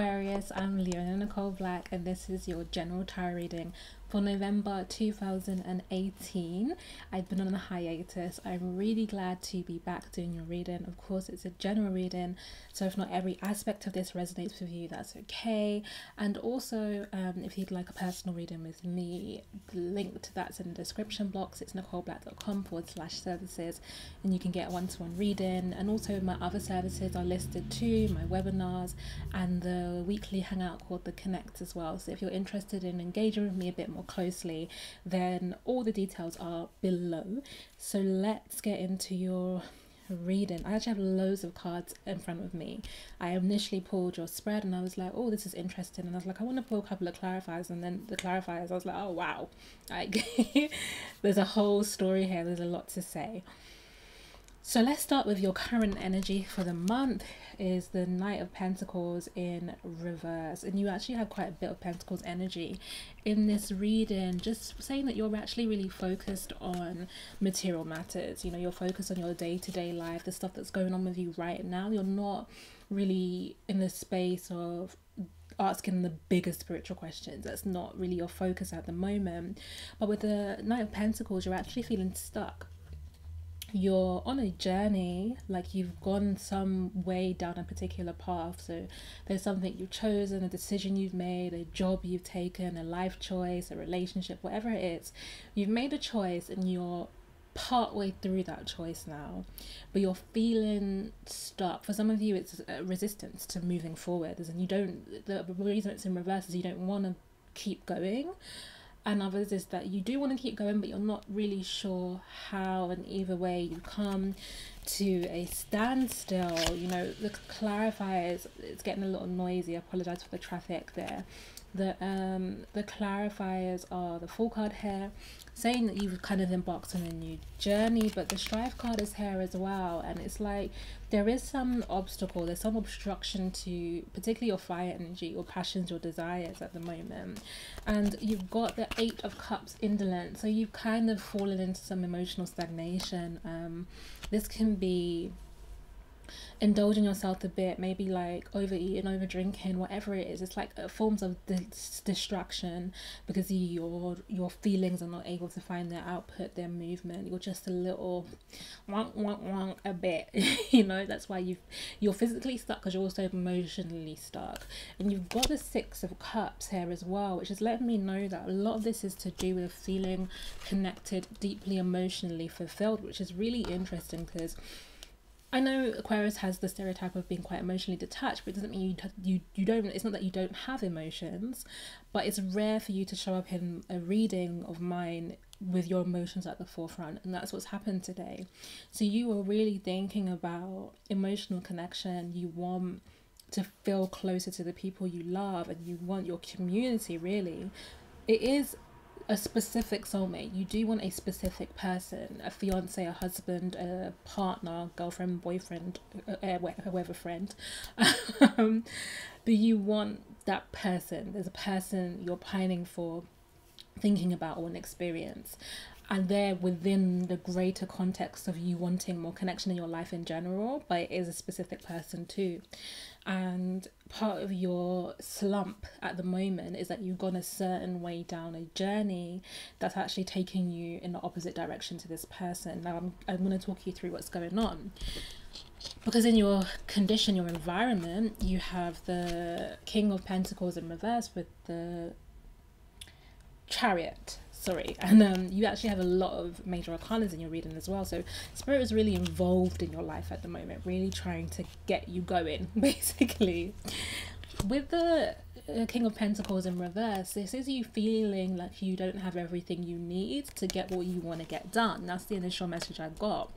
Aquarius, I'm Leona Nicole Black, and this is your general tarot reading for November 2018. I've been on a hiatus. I'm really glad to be back doing your reading. Of course, it's a general reading, so if not every aspect of this resonates with you, that's okay. And also, if you'd like a personal reading with me, the link to that's in the description box. It's nicoleblack.com/services, and you can get one-to-one reading. And also my other services are listed too, my webinars and the weekly hangout called The Connect as well. So if you're interested in engaging with me a bit more closely, then all the details are below. So let's get into your reading. I actually have loads of cards in front of me. I initially pulled your spread and I was like, oh, this is interesting, and I was like, I want to pull a couple of clarifiers, and then the clarifiers I was like, oh wow, like there's a whole story here, there's a lot to say. So let's start with your current energy for the month. Is the Knight of Pentacles in reverse, and you actually have quite a bit of Pentacles energy in this reading, just saying that you're actually really focused on material matters. You know, you're focused on your day-to-day life, the stuff that's going on with you right now. You're not really in the space of asking the bigger spiritual questions. That's not really your focus at the moment. But with the Knight of Pentacles, you're actually feeling stuck. You're on a journey, like you've gone some way down a particular path. So there's something you've chosen, a decision you've made, a job you've taken, a life choice, a relationship, whatever it is. You've made a choice and you're part way through that choice now, but you're feeling stuck. For some of you, it's a resistance to moving forward, and you don't, the reason it's in reverse is you don't want to keep going. And others is that you do want to keep going, but you're not really sure how, and either way you come to a standstill. You know, the clarifiers, it's getting a little noisy. I apologize for the traffic there. The clarifiers are the Fool card here, saying that you've kind of embarked on a new journey, but the Strife card is here as well, and it's like there is some obstacle, there's some obstruction to particularly your fire energy, your passions, your desires at the moment. And you've got the Eight of Cups, indolent, so you've kind of fallen into some emotional stagnation. This can be indulging yourself a bit, maybe like overeating, over drinking, whatever it is. It's like forms of distraction, because your feelings are not able to find their output, their movement. You're just a little wonk wonk wonk a bit you know. That's why you're physically stuck, because you're also emotionally stuck. And you've got the Six of Cups here as well, which is letting me know that a lot of this is to do with feeling connected, deeply emotionally fulfilled, which is really interesting, because I know Aquarius has the stereotype of being quite emotionally detached, but it doesn't mean you don't, it's not that you don't have emotions, but it's rare for you to show up in a reading of mine with your emotions at the forefront, and that's what's happened today. So you were really thinking about emotional connection. You want to feel closer to the people you love, and you want your community, really. It is a specific soulmate. You do want a specific person, a fiance, a husband, a partner, girlfriend, boyfriend, whoever friend. But you want that person. There's a person you're pining for, thinking about, or an experience, and they're within the greater context of you wanting more connection in your life in general, but it is a specific person too. And part of your slump at the moment is that you've gone a certain way down a journey that's actually taking you in the opposite direction to this person. Now I'm going to talk you through what's going on, because in your condition, your environment, you have the King of Pentacles in reverse with the Chariot, sorry, and you actually have a lot of major arcanas in your reading as well. So Spirit is really involved in your life at the moment, really trying to get you going, basically. With the King of Pentacles in reverse, this is you feeling like you don't have everything you need to get what you want to get done. That's the initial message I got.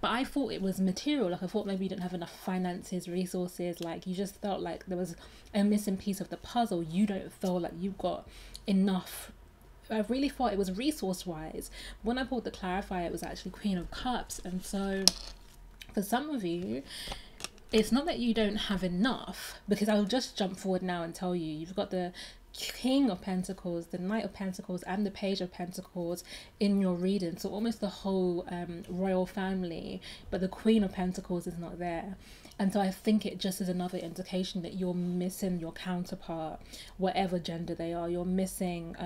But I thought it was material. Like, I thought maybe you didn't have enough finances, resources, like you just felt like there was a missing piece of the puzzle. You don't feel like you've got enough. I really thought it was resource wise. When I pulled the clarifier, it was actually Queen of Cups. And so for some of you, it's not that you don't have enough, because I'll just jump forward now and tell you, you've got the King of Pentacles, the Knight of Pentacles, and the Page of Pentacles in your reading. So almost the whole royal family, but the Queen of Pentacles is not there. And so I think it just is another indication that you're missing your counterpart, whatever gender they are. You're missing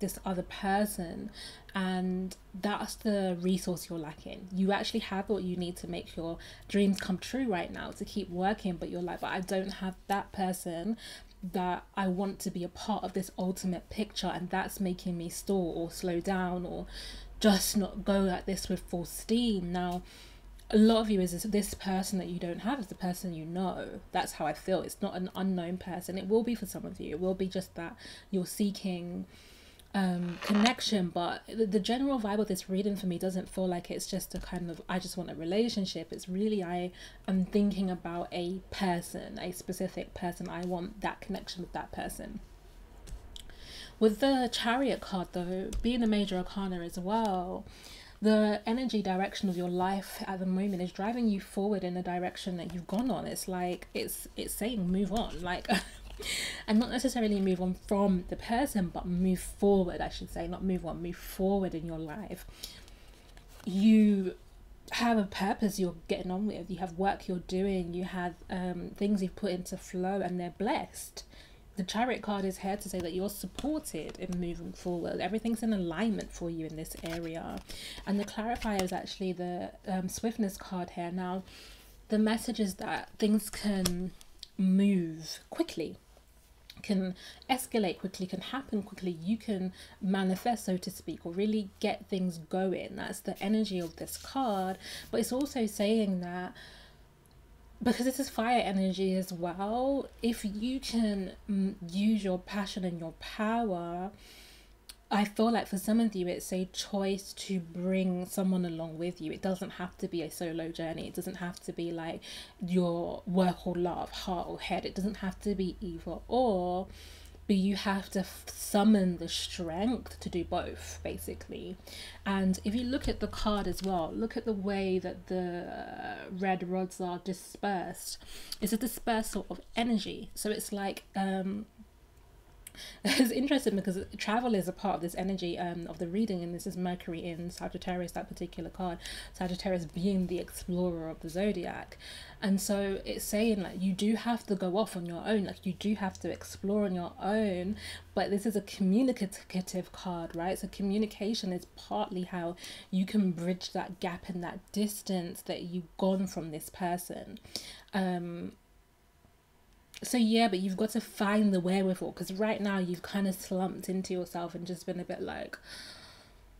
this other person, and that's the resource you're lacking. You actually have what you need to make your dreams come true right now, to keep working, but you're like, but I don't have that person that I want to be a part of this ultimate picture, and that's making me stall or slow down or just not go at this with full steam. Now, a lot of you is this person that you don't have is the person you know. That's how I feel. It's not an unknown person. It will be for some of you. It will be just that you're seeking connection, but the general vibe of this reading for me doesn't feel like it's just a kind of I just want a relationship. It's really I am thinking about a person, a specific person. I want that connection with that person. With the Chariot card though, being a major arcana as well, the energy direction of your life at the moment is driving you forward in the direction that you've gone on. It's like it's saying move on, like and not necessarily move on from the person, but move forward, I should say, not move on, move forward in your life. You have a purpose you're getting on with, you have work you're doing, you have things you've put into flow, and they're blessed. The Chariot card is here to say that you're supported in moving forward. Everything's in alignment for you in this area. And the clarifier is actually the swiftness card here. Now, the message is that things can move quickly, can escalate quickly, can happen quickly. You can manifest, so to speak, or really get things going. That's the energy of this card. But it's also saying that, because this is fire energy as well, if you can use your passion and your power, I feel like for some of you it's a choice to bring someone along with you. It doesn't have to be a solo journey. It doesn't have to be like your work or love, heart or head. It doesn't have to be either or, but you have to summon the strength to do both, basically. And if you look at the card as well, look at the way that the red rods are dispersed. It's a dispersal of energy. So it's like it's interesting because travel is a part of this energy of the reading, and this is Mercury in Sagittarius, that particular card, Sagittarius being the explorer of the zodiac. And so it's saying like you do have to go off on your own, like you do have to explore on your own, but this is a communicative card, right? So communication is partly how you can bridge that gap and that distance that you've gone from this person. So yeah, but you've got to find the wherewithal, because right now you've kind of slumped into yourself and just been a bit like,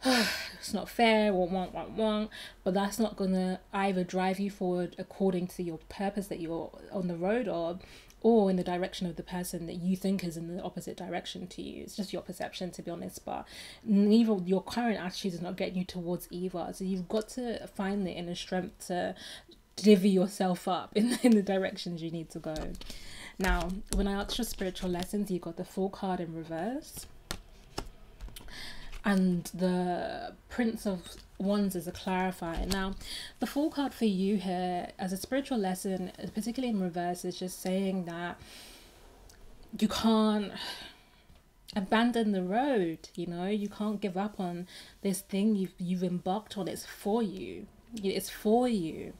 it's not fair, or want, but that's not gonna either drive you forward according to your purpose that you're on the road of, or in the direction of the person that you think is in the opposite direction to you. It's just your perception, to be honest, but neither your current attitude is not getting you towards either. So you've got to find the inner strength to divvy yourself up in the directions you need to go. Now, when I asked your spiritual lessons, you got the Fool card in reverse. And the Prince of Wands is a clarifier. Now, the Fool card for you here as a spiritual lesson, particularly in reverse, is just saying that you can't abandon the road, you know? You can't give up on this thing you've embarked on. It's for you. It's for you.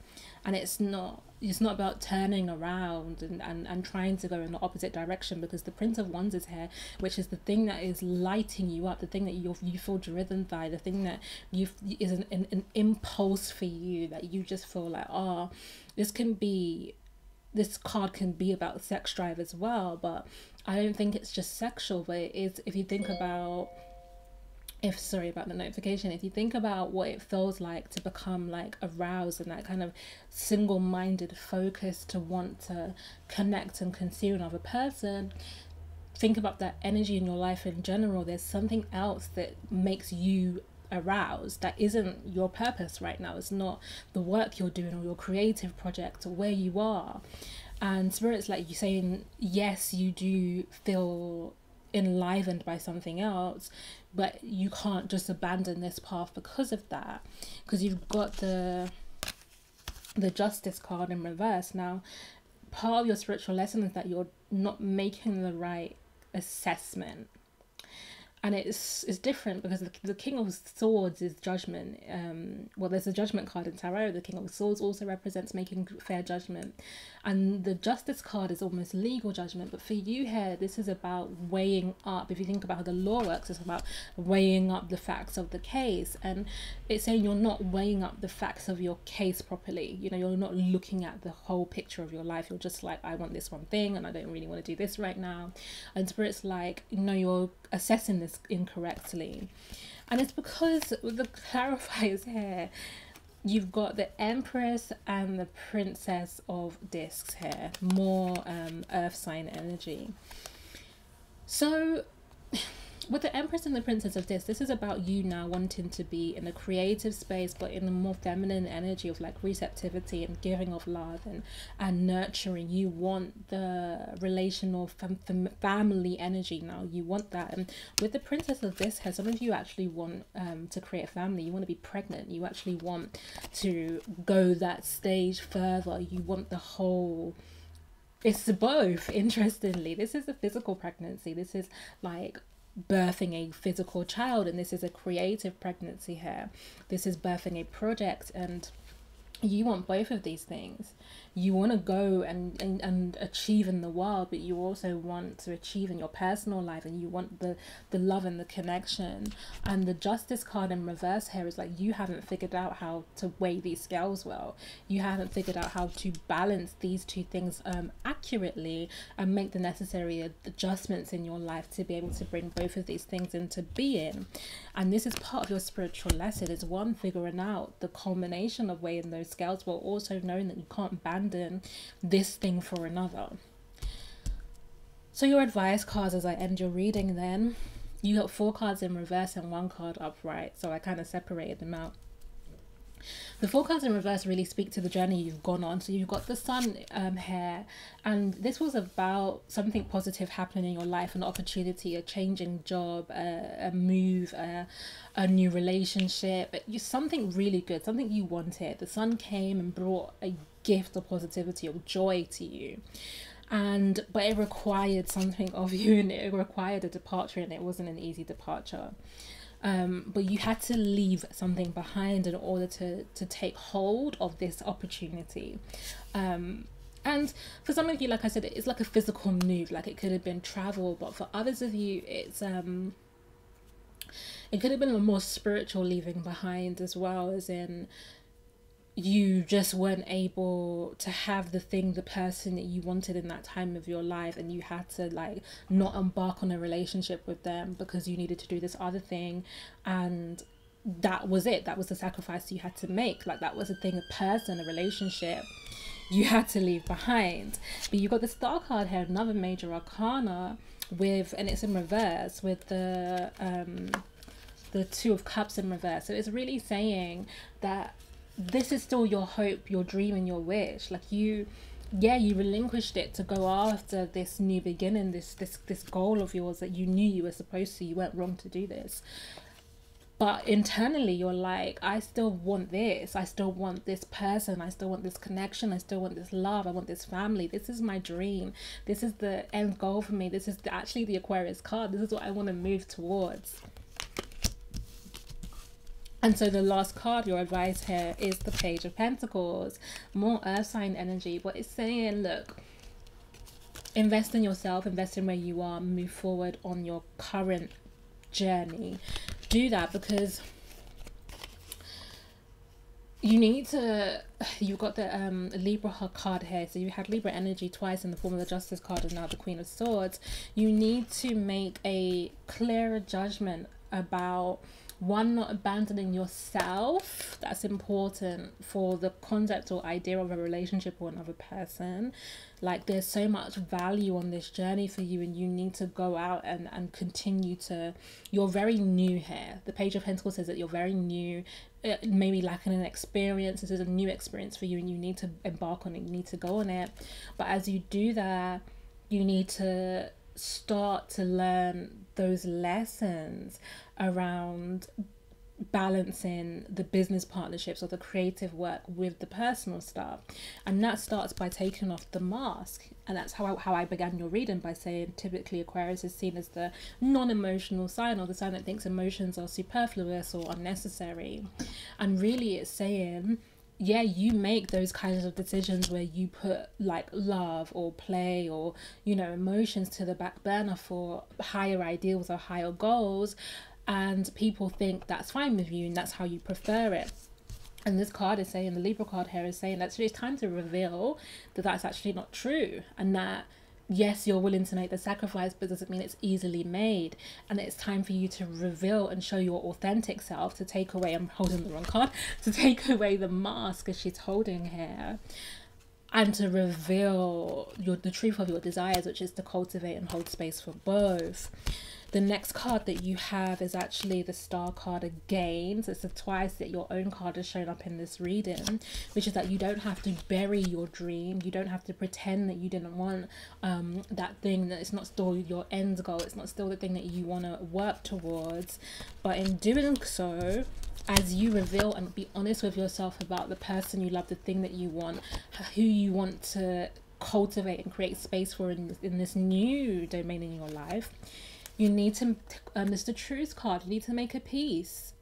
And it's not about turning around and trying to go in the opposite direction, because the Prince of Wands is here, which is the thing that is lighting you up, the thing that you feel driven by, the thing that is an impulse for you, that you just feel like, oh, this card can be about sex drive as well. But I don't think it's just sexual, but it is, if you think about, sorry about the notification, if you think about what it feels like to become like aroused and that kind of single-minded focus to want to connect and consume another person, think about that energy in your life in general. There's something else that makes you aroused that isn't your purpose right now. It's not the work you're doing or your creative project or where you are. And Spirit's like you saying, yes, you do feel enlivened by something else, but you can't just abandon this path because of that, because you've got the Justice card in reverse. Now, part of your spiritual lesson is that you're not making the right assessment, And it's different because the King of Swords is judgment. Well, there's a judgment card in tarot. The King of Swords also represents making fair judgment, and the Justice card is almost legal judgment. But for you here, this is about weighing up. If you think about how the law works, it's about weighing up the facts of the case, and it's saying you're not weighing up the facts of your case properly. You know, you're not looking at the whole picture of your life. You're just like, I want this one thing and I don't really want to do this right now. And Spirit's like, no, you're assessing this incorrectly. And it's because with the clarifiers here, you've got the Empress and the Princess of Discs here, more earth sign energy. So with the Empress and the Princess of Discs, this is about you now wanting to be in a creative space, but in a more feminine energy of like receptivity and giving of love and nurturing. You want the relational family energy now. You want that. And with the Princess of Discs here, some of you actually want to create a family. You want to be pregnant. You actually want to go that stage further. You want the whole... It's both, interestingly. This is a physical pregnancy. This is like birthing a physical child, and this is a creative pregnancy here. This is birthing a project, and you want both of these things. You want to go and achieve in the world, but you also want to achieve in your personal life, and you want the love and the connection. And the Justice card in reverse here is like, you haven't figured out how to weigh these scales well. You haven't figured out how to balance these two things accurately and make the necessary adjustments in your life to be able to bring both of these things into being. And this is part of your spiritual lesson. It's one, figuring out the culmination of weighing those scales, but also knowing that you can't abandon this thing for another. So your advice cards as I end your reading, then you got 4 cards in reverse and 1 card upright, so I kind of separated them out. The 4 cards in reverse really speak to the journey you've gone on. So you've got the Sun here, and this was about something positive happening in your life, an opportunity, a changing job, a move, a new relationship, something really good, something you wanted. The Sun came and brought a gift of positivity, of joy to you. But it required something of you, and it required a departure, and it wasn't an easy departure. But you had to leave something behind in order to take hold of this opportunity. And for some of you, like I said, it's like a physical move, like it could have been travel, but for others of you, it's it could have been a more spiritual leaving behind as well, as in you just weren't able to have the person that you wanted in that time of your life, and you had to like not embark on a relationship with them because you needed to do this other thing, and that was it. That was the sacrifice you had to make. Like that was a thing, a person, a relationship you had to leave behind. But you got the Star card here, another major arcana, and it's in reverse with the 2 of Cups in reverse. So it's really saying that this is still your hope, your dream, and your wish. Like you relinquished it to go after this new beginning, this goal of yours that you knew you were supposed to. You weren't wrong to do this. But internally, you're like, I still want this. I still want this person. I still want this connection. I still want this love. I want this family. This is my dream. This is the end goal for me. This is actually the Aquarius card. This is what I want to move towards. And so the last card, your advice here, is the Page of Pentacles. More earth sign energy. But it's saying, look, invest in yourself, invest in where you are, move forward on your current journey. Do that because you need to... You've got the Libra card here. So you had Libra energy twice in the form of the Justice card and now the Queen of Swords. You need to make a clearer judgment about... One, not abandoning yourself. That's important for the concept or idea of a relationship or another person. Like there's so much value on this journey for you, and you need to go out and continue to... You're very new here. The Page of Pentacles says that you're very new, maybe lacking an experience. This is a new experience for you, and you need to embark on it. You need to go on it. But as you do that, you need to start to learn those lessons around balancing the business partnerships or the creative work with the personal stuff. And that starts by taking off the mask. And that's how I began your reading, by saying typically Aquarius is seen as the non-emotional sign, or the sign that thinks emotions are superfluous or unnecessary. And really it's saying, yeah, you make those kinds of decisions where you put like love or play or, you know, emotions to the back burner for higher ideals or higher goals, and people think that's fine with you and that's how you prefer it. And this card is saying, the Libra card here is saying that it's time to reveal that that's actually not true, and that yes, you're willing to make the sacrifice, but doesn't mean it's easily made. And it's time for you to reveal and show your authentic self, to take away, I'm holding the wrong card, to take away the mask as she's holding here, and to reveal the truth of your desires, which is to cultivate and hold space for both. The next card that you have is actually the Star card again. So it's the twice that your own card has shown up in this reading, which is that you don't have to bury your dream. You don't have to pretend that you didn't want that thing, that it's not still your end goal. It's not still the thing that you want to work towards. But in doing so, as you reveal and be honest with yourself about the person you love, the thing that you want, who you want to cultivate and create space for in this new domain in your life, you need to, it's the Truth card, you need to make a peace.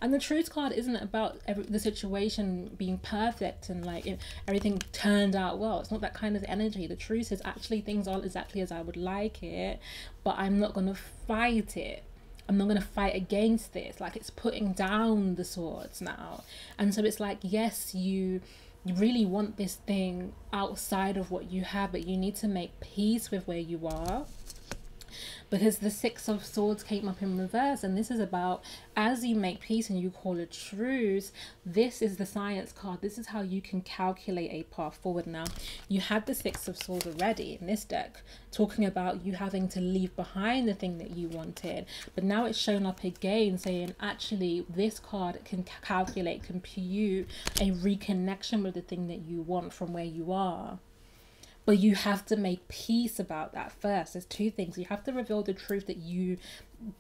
And the Truth card isn't about the situation being perfect and like everything turned out well. It's not that kind of energy. The truth is actually things aren't exactly as I would like it, but I'm not going to fight it. I'm not going to fight against this. Like, it's putting down the swords now. And so it's like, yes, you really want this thing outside of what you have, but you need to make peace with where you are. Because the Six of Swords came up in reverse, and this is about, as you make peace and you call a truce, this is the Science card. This is how you can calculate a path forward. Now, you had the Six of Swords already in this deck, talking about you having to leave behind the thing that you wanted, but now it's shown up again saying, actually, this card can calculate, compute a reconnection with the thing that you want from where you are. But you have to make peace about that first. There's two things. You have to reveal the truth that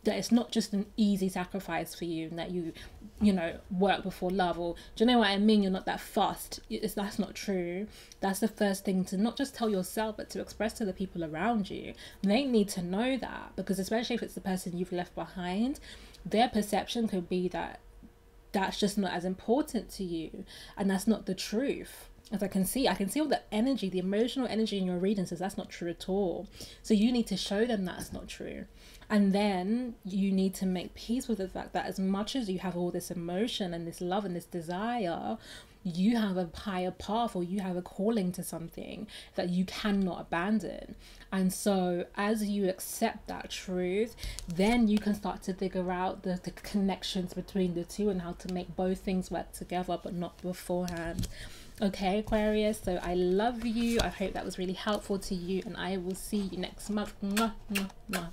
it's not just an easy sacrifice for you, and that you know, work before love, or do you know what I mean? You're not that fussed. That's not true. That's the first thing to not just tell yourself, but to express to the people around you. They need to know that, because especially if it's the person you've left behind, their perception could be that that's just not as important to you, and that's not the truth. As I can see all the energy, the emotional energy in your reading says that's not true at all. So you need to show them that's not true. And then you need to make peace with the fact that as much as you have all this emotion and this love and this desire, you have a higher path, or you have a calling to something that you cannot abandon. And so as you accept that truth, then you can start to figure out the connections between the two and how to make both things work together, but not beforehand. Okay, Aquarius, so I love you. I hope that was really helpful to you, and I will see you next month. Mwah, mwah, mwah.